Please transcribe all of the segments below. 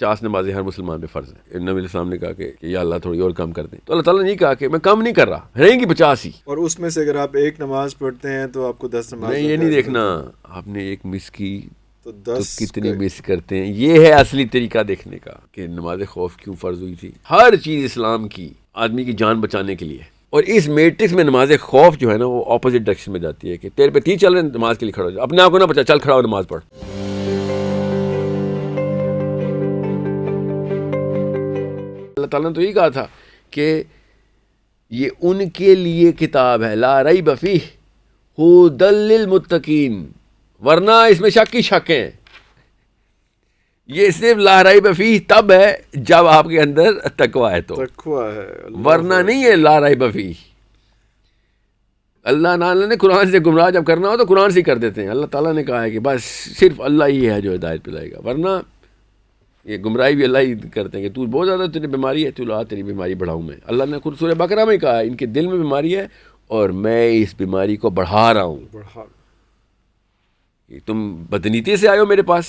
50 نمازیں ہر مسلمان پہ فرض ہیں. نبی علیہ السلام نے کہا کہ یا اللہ تھوڑی اور کم کر دیں, تو اللہ تعالیٰ نے نہیں کہا کہ میں کم نہیں کر رہا, رہیں گی 50 ہی. اور اس میں سے اگر آپ ایک نماز پڑھتے ہیں تو آپ کو 10 نماز. نہیں, یہ نہیں دیکھنا آپ نے ایک مس کی تو تو کتنی مس کرتے ہیں. یہ ہے اصلی طریقہ دیکھنے کا کہ نماز خوف کیوں فرض ہوئی تھی. ہر چیز اسلام کی آدمی کی جان بچانے کے لیے, اور اس میٹرکس میں نماز خوف جو ہے نا وہ اپوزٹ ڈائریکشن میں جاتی ہے کہ تیرے پہ تیر چل رہے ہیں نماز کے لیے کھڑا ہو جا, اپنے آپ کو نہ بچا, چل کھڑا ہو نماز پڑھ. اللہ تعالیٰ نے تو یہ کہا تھا کہ یہ ان کے لیے کتاب ہے لا ریب فیہ ھدی للمتقین, ورنہ اس میں شک ہی شک ہیں. یہ صرف لا ریب فیہ تب ہے جب آپ کے اندر تقویٰ ہے, تو تقویٰ ہے, ورنہ نہیں ہے لا ریب فیہ. اللہ تعالیٰ نے قرآن سے گمراہ جب کرنا ہو تو قرآن سے ہی کر دیتے ہیں. اللہ تعالیٰ نے کہا ہے کہ بس صرف اللہ ہی ہے جو ہدایت پلائے گا, ورنہ یہ گمراہی بھی اللہ ہی کرتے ہیں کہ تو بہت زیادہ تیری بیماری ہے, تو لا تیری بیماری بڑھاؤں میں. اللہ نے خود سورہ بقرہ میں کہا ہے ان کے دل میں بیماری ہے اور میں اس بیماری کو بڑھا رہا ہوں. تم بدنیتی سے آئے ہو میرے پاس,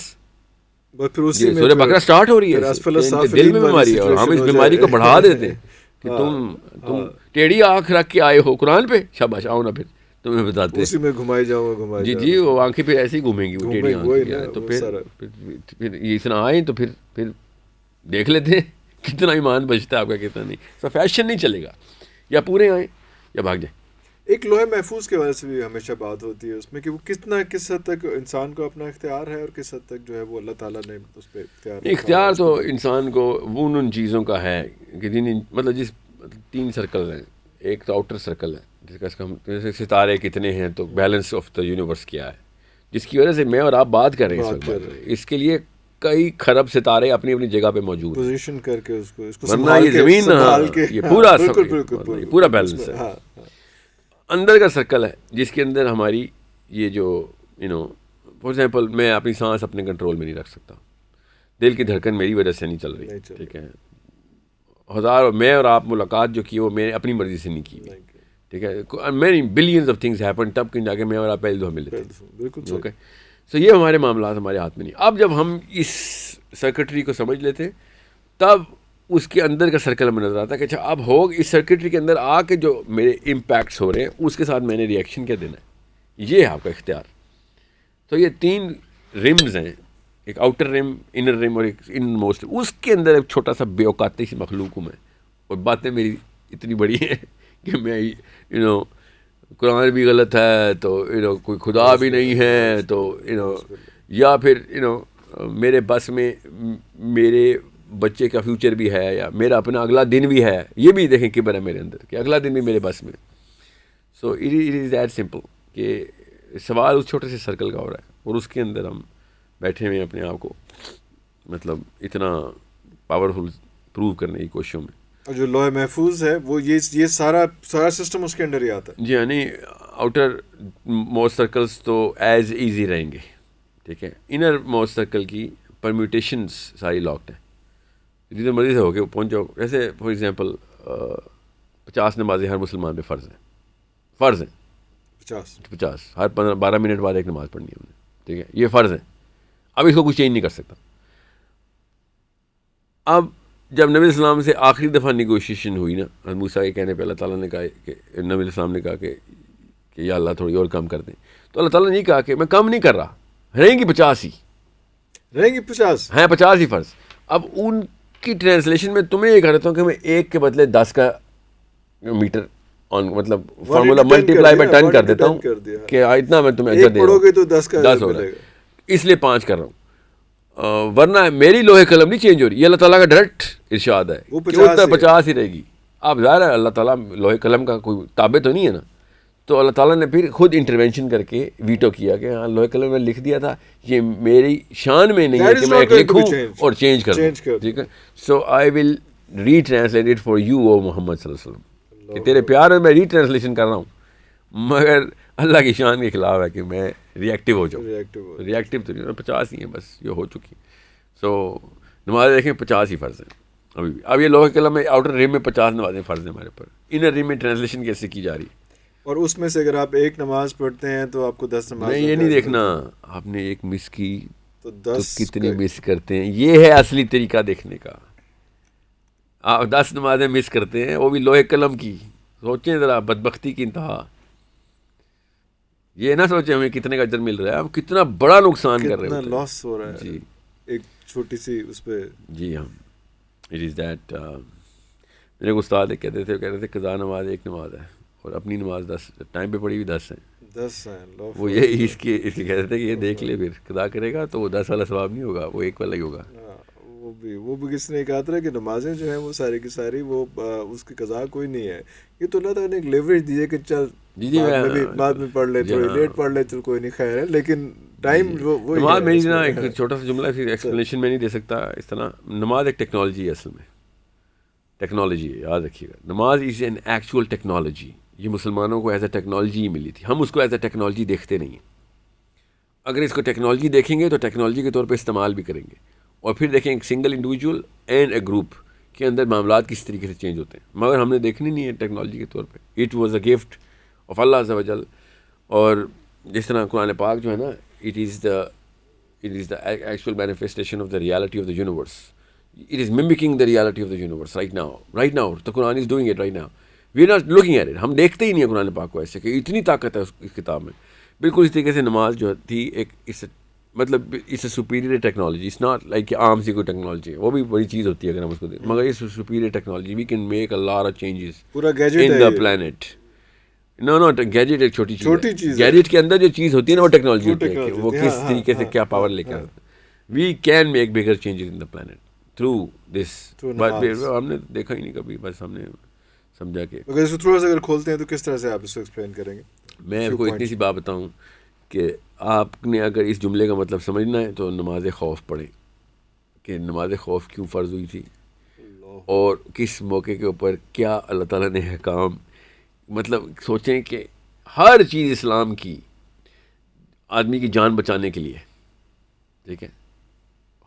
سورہ بقرہ سٹارٹ ہو رہی ہے, ان کے دل میں بیماری ہے اور ہم اس بیماری کو بڑھا دیتے ہیں کہ تم ٹیڑھی آنکھ رکھ کے آئے ہو قرآن پہ, شاباش آؤ نا, پھر تمہیں بتاتے اسی میں گھمائی جاؤں. جی وہ آنکھیں پھر ایسے ہی گھومیں گی, وہ ٹیڑھی آنکھیں. تو پھر یہ اتنا آئیں تو پھر دیکھ لیتے ہیں کتنا ایمان بچتا ہے آپ کا, کتنا نہیں. تو فیشن نہیں چلے گا, یا پورے آئیں یا بھاگ جائیں. ایک لوح محفوظ کے وجہ سے بھی ہمیشہ بات ہوتی ہے اس میں کہ وہ کس حد تک انسان کو اپنا اختیار ہے اور کس حد تک جو ہے وہ اللہ تعالیٰ نے اس پہ اختیار تو انسان کو ان چیزوں کا ہے کہ مطلب جس 3 سرکل ہیں. ایک تو آؤٹر سرکل ہے جس کا جیسے ستارے کتنے ہیں, تو بیلنس آف دا یونیورس کیا ہے, جس کی وجہ سے میں اور آپ بات کر رہے ہیں اس کے لیے کئی خرب ستارے اپنی اپنی جگہ پہ موجود ہیں, پوزیشن کر کے اس کو ورنہ یہ زمین یہ پورا بیلنس ہے. اندر کا سرکل ہے جس کے اندر ہماری یہ جو فار ایگزامپل میں اپنی سانس اپنے کنٹرول میں نہیں رکھ سکتا, دل کی دھڑکن میری وجہ سے نہیں چل رہی, ٹھیک ہے. میں اور آپ ملاقات جو کی وہ میں نے اپنی مرضی سے نہیں کی, ٹھیک ہے. Many billions of things happen, تب کہیں جا کے میں اور آپ پہلے دو ملے تھے. اوکے, سو یہ ہمارے معاملات ہمارے ہاتھ میں نہیں. اب جب ہم اس سرکٹری کو سمجھ لیتے تب اس کے اندر کا سرکل میں نظر آتا ہے کہ اچھا اب ہو اس سرکٹری کے اندر آ کے جو میرے امپیکٹس ہو رہے ہیں اس کے ساتھ میں نے ریئیکشن کیا دینا ہے. یہ ہے آپ کا اختیار. تو یہ 3 رمز ہیں, ایک آؤٹر رم, انر رم اور ایک ان موسٹ. اس کے اندر ایک چھوٹا سا بے اوقاتی سی مخلوق ہوں میں, اور باتیں میری اتنی بڑی ہیں کہ میں قرآن بھی غلط ہے, تو کوئی خدا بھی نہیں ہے, تو یا پھر میرے بس میں میرے بچے کا فیوچر بھی ہے, یا میرا اپنا اگلا دن بھی ہے. یہ بھی دیکھیں کبر ہے میرے اندر کہ اگلا دن بھی میرے بس میں. So it is that simple کہ سوال اس چھوٹے سے سرکل کا ہو رہا ہے, اور اس کے اندر ہم بیٹھے ہوئے اپنے آپ کو مطلب اتنا پاورفل پروو کرنے کی کوششوں میں. اور جو لوح محفوظ ہے وہ یہ سارا سسٹم اس کے اندر ہی آتا ہے. جی یعنی آؤٹر موسٹ سرکلس تو ایز ایزی رہیں گے, ٹھیک ہے. انر موسٹ سرکل کی پرمیوٹیشنز ساری لاکڈ ہیں, جتنے مرضی سے ہو کے پہنچ جاؤ. جیسے فار ایگزامپل 50 نمازیں ہر مسلمان پہ فرض ہیں 50 ہر 12 منٹ بعد ایک نماز پڑھنی ہے ہم نے, ٹھیک ہے. یہ فرض ہے, اب اس کو کچھ چینج نہیں کر سکتا. اب جب نبی السلام سے آخری دفعہ نیگوشیشن ہوئی نا موسیٰ کے کہنے پہ, اللہ تعالیٰ نے کہا کہ نبی السلام نے کہا کہ یا اللہ تھوڑی اور کم کر دیں, تو اللہ تعالیٰ نے نہیں کہا کہ میں کم نہیں کر رہا, رہیں گی 50 ہی, رہیں گی 50 ہیں 50 ہی فرض. اب ان کی ٹرانسلیشن میں تمہیں یہ کہہ رہتا ہوں کہ میں 1 کے بدلے 10 کا میٹر مطلب فارمولا ملٹیپلائی بائی 10 کر دیتا ہوں کہ اتنا میں تمہیں اجر دے رہا ہوں, تو 10 ہو رہا ہے, اس لیے 5 کر رہا ہوں. ورنہ میری لوہے قلم نہیں چینج ہو رہی, یہ اللہ تعالیٰ کا ڈائریکٹ ارشاد ہے کہ اتنا 50 ہی رہے گی. اب ظاہر ہے اللہ تعالیٰ لوہے قلم کا کوئی تابع تو نہیں ہے نا, تو اللہ تعالیٰ نے پھر خود انٹرونشن کر کے ویٹو کیا کہ ہاں لوہے قلم میں لکھ دیا تھا, یہ میری شان میں نہیں ہے کہ میں ایک لکھوں اور چینج کر دوں, ٹھیک ہے. سو آئی ول ری ٹرانسلیٹ اٹ فار یو او محمد صلی اللہ علیہ وسلم, کہ تیرے پیار میں ری ٹرانسلیشن کر رہا ہوں, مگر اللہ کی شان کے خلاف ہے کہ میں ریئیکٹیو ہو جاؤں. ریئیکٹیو تو نہیں, 50 ہی ہیں بس, یہ ہو چکی. سو نمازیں دیکھیں 50 ہی فرض ہیں ابھی بھی. اب یہ لوہے قلم میں آؤٹر ریم میں 50 نمازیں فرض ہیں ہمارے پر, انر ریم میں ٹرانسلیشن کیسے کی جا رہی ہے. اور اس میں سے اگر آپ ایک نماز پڑھتے ہیں تو آپ کو 10 نماز. نہیں, یہ نہیں دیکھنا آپ نے ایک مس کی تو کتنی مس کرتے ہیں. یہ ہے اصلی طریقہ دیکھنے کا. آپ 10 نمازیں مس کرتے ہیں, وہ بھی لوہے قلم کی. سوچیں ذرا, بدبختی کی انتہا. یہ نہ سوچیں ہمیں کتنے کا اجر مل رہا ہے, ہم کتنا بڑا نقصان کر رہے ہیں, کتنا لاس ہو رہا ہے. جی ایک چھوٹی سی اس پہ. جی ہاں, اٹ از دیٹ. میرے کو استاد کہتے تھے قضا نماز 1 نماز ہے اور اپنی نماز 10 ٹائم پہ پڑھی ہوئی 10 ہیں. 10 ہیں. وہ یہ اس لیے کہتے تھے کہ یہ دیکھ لے, پھر قضا کرے گا تو وہ 10 والا ثواب نہیں ہوگا, وہ 1 والا ہی ہوگا. وہ بھی کس نے کہا تھا کہ نمازیں جو ہیں وہ ساری کی ساری وہ اس کی قضا کوئی نہیں ہے. یہ تو اللہ تعالیٰ نے ایک لیوریج دی ہے کہ چل بعد میں پڑھ لے, تھوڑی لیٹ پڑھ لے, چل کوئی نہیں, خیر ہے. لیکن ٹائم وہ نماز میں نا ایک چھوٹا سا جملہ ایکسپلینیشن میں نہیں دے سکتا اس طرح. نماز ایک ٹیکنالوجی ہے, اصل میں ٹیکنالوجی ہے, یاد رکھیے گا. نماز از این ایکچوئل ٹیکنالوجی. یہ مسلمانوں کو ایز اے ٹیکنالوجی ہی ملی تھی, ہم اس کو ایز اے ٹیکنالوجی دیکھتے نہیں ہیں. اگر اس کو ٹیکنالوجی دیکھیں گے تو ٹیکنالوجی کے طور پہ استعمال بھی کریں گے, اور پھر دیکھیں ایک single individual and a group کے اندر معاملات کس طریقے سے چینج ہوتے ہیں. مگر ہم نے دیکھنی نہیں ہے ٹیکنالوجی کے طور پہ. It was a gift of Allah عز و جل. اور جس طرح قرآن پاک جو ہے نا, it is the actual manifestation of the reality of the universe. It is mimicking the reality of the universe right now. The Quran is doing it right now. We are not looking at it. ہم دیکھتے ہی نہیں ہیں قرآن پاک کو ایسے کہ اتنی طاقت ہے اس کتاب میں. بالکل اس طریقے سے نماز جو تھی ایک مطلب اس سے superior technology. It's not like کہ عام سی کوئی ٹیکنالوجی ہے, وہ بھی بڑی چیز ہوتی ہے اگر ہم اس کو دیکھیں, مگر اس superior technology. We can make a lot of changes in the plant. No gadget ایک چھوٹی چیز. گیجٹ کے اندر جو چیز ہوتی ہے نا وہ ٹیکنالوجی ہوتی ہے کہ وہ کس طریقے سے کیا پاور لے کے آتا ہے. We can make bigger changes in the plant through this. But ہم نے دیکھا ہی نہیں کبھی, بس ہم نے سمجھا کہ اگر اس کو تھوڑا سا اگر کھولتے ہیں تو کس طرح سے آپ اس کو ایکسپلین کریں گے. میں آپ کو اتنی سی بات بتاؤں کہ آپ نے اگر اس جملے کا مطلب سمجھنا ہے تو نماز خوف پڑھیں کہ نماز خوف کیوں فرض ہوئی تھی اور کس موقع کے اوپر کیا اللہ تعالیٰ نے احکام. مطلب سوچیں کہ ہر چیز اسلام کی آدمی کی جان بچانے کے لیے, ٹھیک ہے,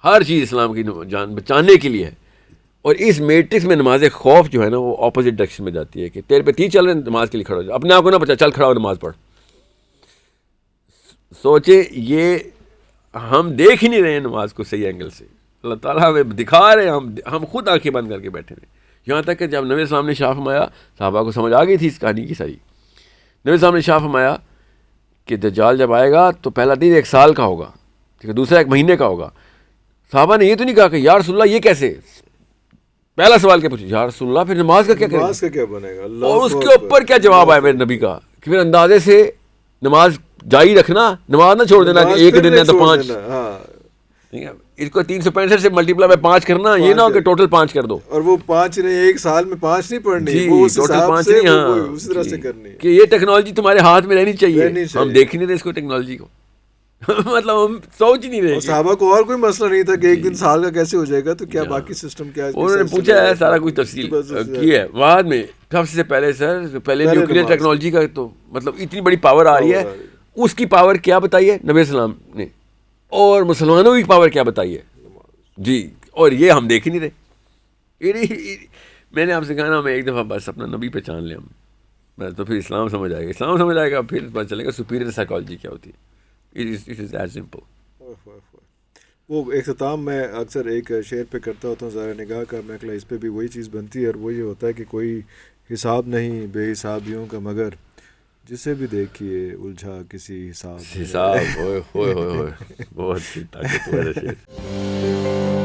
ہر چیز اسلام کی جان بچانے کے لیے ہے. اور اس میٹرکس میں نماز خوف جو ہے نا وہ اپوزٹ ڈائریکشن میں جاتی ہے کہ تیرے پہ تیر چل رہے ہیں نماز کے لیے کھڑا ہو جا, اپنے آپ کو نہ بچا, چل کھڑا ہو نماز پڑھ. سوچے یہ ہم دیکھ ہی نہیں رہے ہیں نماز کو صحیح اینگل سے. اللہ تعالیٰ ہمیں دکھا رہے ہیں, ہم خود آنکھیں بند کر کے بیٹھے ہیں. یہاں تک کہ جب نبی السلام نے شاہ فرمایا, صحابہ کو سمجھ آ گئی تھی اس کہانی کی ساری. نبی السلام نے شاہ فرمایا کہ دجال جب آئے گا تو پہلا دن 1 سال کا ہوگا, ٹھیک ہے, دوسرا 1 مہینے کا ہوگا. صحابہ نے یہ تو نہیں کہا کہ یا رسول اللہ یہ کیسے. پہلا سوال کیا پوچھا, یا رسول اللہ پھر نماز کا کیا بنے گا, اور اس کے اوپر کیا جواب آیا میرے نبی کا کہ پھر اندازے سے نماز جاری رکھنا, نماز نہ چھوڑ دینا کہ 1 دن ہے تو 5. اس کو 365 سے ملٹیپلائی بائی 5 کرنا, یہ نہ ہو کہ ٹوٹل 5 کر دو. اور وہ 5 نہیں, 1 سال میں 5 نہیں پڑھنی, وہ ٹوٹل 5 نہیں, ہاں اسی طرح سے کرنی کہ یہ ٹیکنالوجی تمہارے ہاتھ میں رہنی چاہیے. ہم دیکھ نہیں رہے اس کو ٹیکنالوجی کو, مطلب ہم سوچ نہیں رہے. صحابہ کو اور کوئی مسئلہ نہیں تھا کہ 1 دن سال کا کیسے ہو جائے گا, تو کیا باقی سسٹم کیا ہے. انہوں نے پوچھا ہے, سارا کچھ تفصیل کی ہے بعد میں. سب سے پہلے سر پہلے نیوکلیئر ٹیکنالوجی کا تو مطلب اتنی بڑی پاور آ رہی ہے, اس کی پاور کیا بتائی ہے نبی السلام نے, اور مسلمانوں کی پاور کیا بتائی ہے جی, اور یہ ہم دیکھ ہی نہیں رہے. میں نے آپ سے کہا نا, میں ایک دفعہ بس اپنا نبی پہچان لیں ہم, بس تو پھر اسلام سمجھ آئے گا. اسلام سمجھ آئے گا, پھر پتہ چلے گا سپیریئر سائیکالوجی کیا ہوتی ہے. It is that simple. وہ اختتام میں اکثر ایک شعر پہ کرتا ہوتا ہوں ذرا نگاہ کا, میں کہا اس پہ بھی وہی چیز بنتی ہے, اور وہ یہ ہوتا ہے کہ کوئی حساب نہیں بے حسابیوں کا, مگر جسے بھی دیکھیے الجھا کسی حساب. ہوئے بہت طاقتور ہے.